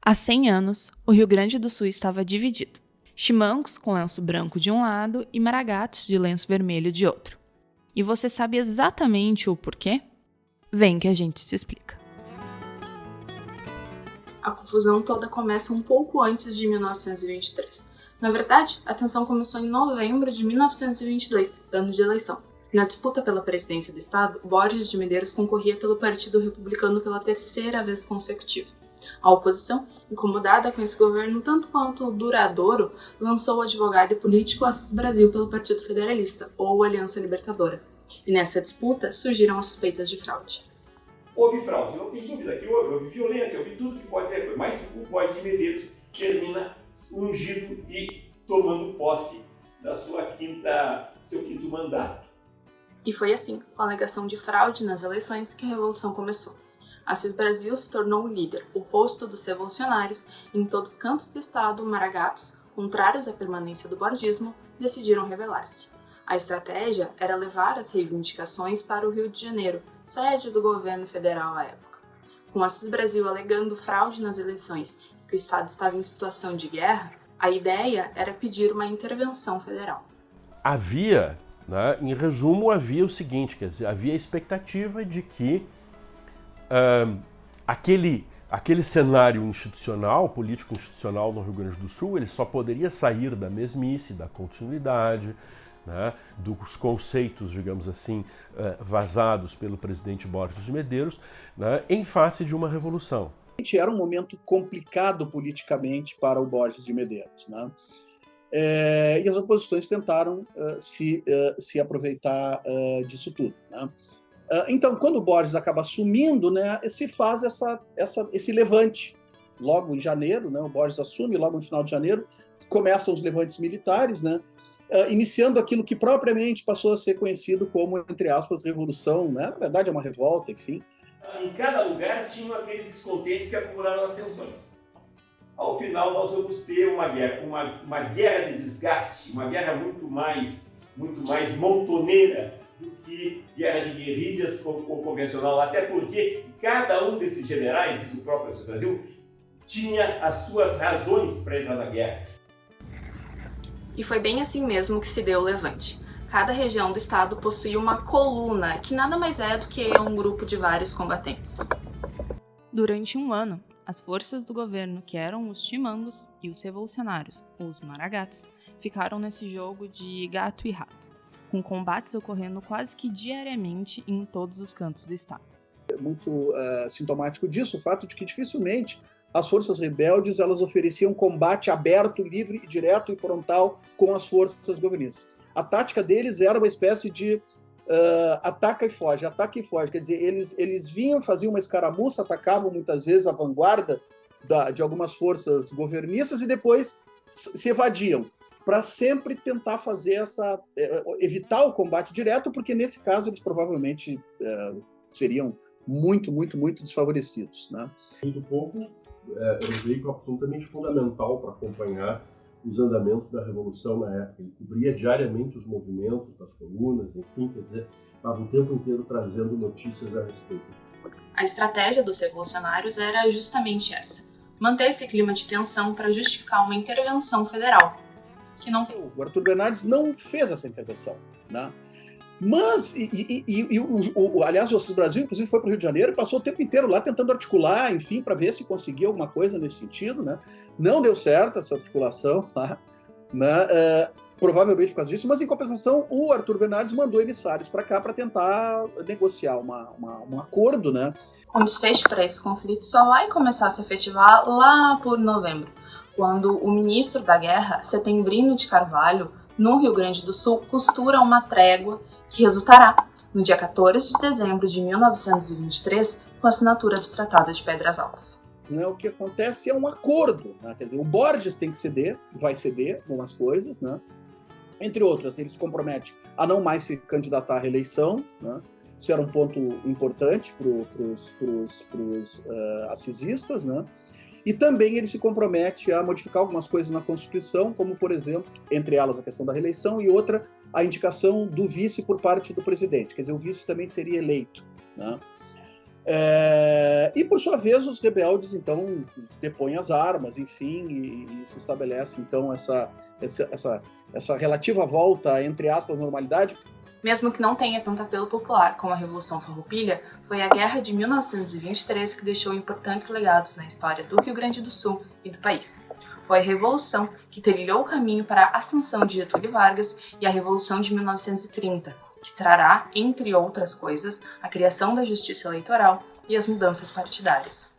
Há 100 anos, o Rio Grande do Sul estava dividido. Chimangos com lenço branco de um lado e maragatos de lenço vermelho de outro. E você sabe exatamente o porquê? Vem que a gente te explica. A confusão toda começa um pouco antes de 1923. Na verdade, a tensão começou em novembro de 1922, ano de eleição. Na disputa pela presidência do estado, Borges de Medeiros concorria pelo Partido Republicano pela terceira vez consecutiva. A oposição, incomodada com esse governo tanto quanto duradouro, lançou o advogado e político Assis Brasil pelo Partido Federalista, ou Aliança Libertadora. E nessa disputa surgiram as suspeitas de fraude. Houve fraude, não tem dúvida que houve violência, houve tudo que pode ter, mas o Borges de Medeiros termina ungido e tomando posse da seu quinto mandato. E foi assim, com a alegação de fraude nas eleições, que a Revolução começou. Assis Brasil se tornou o líder, o rosto dos revolucionários, e em todos os cantos do estado, maragatos, contrários à permanência do borgismo, decidiram rebelar-se. A estratégia era levar as reivindicações para o Rio de Janeiro, sede do governo federal à época. Com Assis Brasil alegando fraude nas eleições e que o estado estava em situação de guerra, a ideia era pedir uma intervenção federal. Em resumo, havia o seguinte, quer dizer, havia a expectativa de que aquele cenário institucional, político-institucional no Rio Grande do Sul, ele só poderia sair da mesmice, da continuidade, dos conceitos, digamos assim, vazados pelo presidente Borges de Medeiros, em face de uma revolução. Era um momento complicado politicamente para o Borges de Medeiros, e as oposições tentaram se aproveitar disso tudo. Então, quando o Borges acaba assumindo, se faz esse levante. Logo em janeiro, o Borges assume, logo no final de janeiro, começam os levantes militares, iniciando aquilo que propriamente passou a ser conhecido como, entre aspas, revolução. Na verdade, é uma revolta, enfim. Em cada lugar tinham aqueles descontentes que acumularam as tensões. Ao final, nós vamos ter uma guerra de desgaste, uma guerra muito mais montoneira do que guerra de guerrilhas convencional, até porque cada um desses generais, diz o próprio Assis Brasil, tinha as suas razões para entrar na guerra. E foi bem assim mesmo que se deu o levante. Cada região do estado possuía uma coluna, que nada mais é do que um grupo de vários combatentes. Durante um ano, as forças do governo, que eram os chimangos, e os revolucionários, os maragatos, ficaram nesse jogo de gato e rato, com combates ocorrendo quase que diariamente em todos os cantos do estado. É muito sintomático disso o fato de que dificilmente as forças rebeldes elas ofereciam combate aberto, livre, direto e frontal com as forças governistas. A tática deles era uma espécie de ataca e foge, quer dizer, eles vinham, faziam uma escaramuça, atacavam muitas vezes a vanguarda de algumas forças governistas e depois se evadiam, para sempre tentar fazer evitar o combate direto, porque nesse caso eles provavelmente seriam muito desfavorecidos. O povo era um veículo absolutamente fundamental para acompanhar os andamentos da Revolução na época. Ele cobria diariamente os movimentos das colunas, enfim, quer dizer, estava o tempo inteiro trazendo notícias a respeito. A estratégia dos revolucionários era justamente essa: manter esse clima de tensão para justificar uma intervenção federal, que não veio. O Arthur Bernardes não fez essa intervenção, Mas, aliás, o Assis Brasil, inclusive, foi para o Rio de Janeiro e passou o tempo inteiro lá tentando articular, enfim, para ver se conseguia alguma coisa nesse sentido, Não deu certo essa articulação, provavelmente por causa disso, mas, em compensação, o Arthur Bernardes mandou emissários para cá para tentar negociar um acordo, O desfecho para esse conflito só vai começar a se efetivar lá por novembro, quando o ministro da Guerra, Setembrino de Carvalho, no Rio Grande do Sul, costura uma trégua que resultará, no dia 14 de dezembro de 1923, com a assinatura do Tratado de Pedras Altas. O que acontece é um acordo, quer dizer, o Borges tem que ceder, vai ceder algumas coisas, Entre outras, ele se compromete a não mais se candidatar à reeleição, Isso era um ponto importante para os assisistas, E também ele se compromete a modificar algumas coisas na Constituição, como, por exemplo, entre elas a questão da reeleição e outra, a indicação do vice por parte do presidente. Quer dizer, o vice também seria eleito. E, por sua vez, os rebeldes, então, depõem as armas, enfim, e se estabelece, então, essa relativa volta, entre aspas, normalidade. Mesmo que não tenha tanto apelo popular como a Revolução Farroupilha, foi a Guerra de 1923 que deixou importantes legados na história do Rio Grande do Sul e do país. Foi a Revolução que trilhou o caminho para a ascensão de Getúlio Vargas e a Revolução de 1930, que trará, entre outras coisas, a criação da justiça eleitoral e as mudanças partidárias.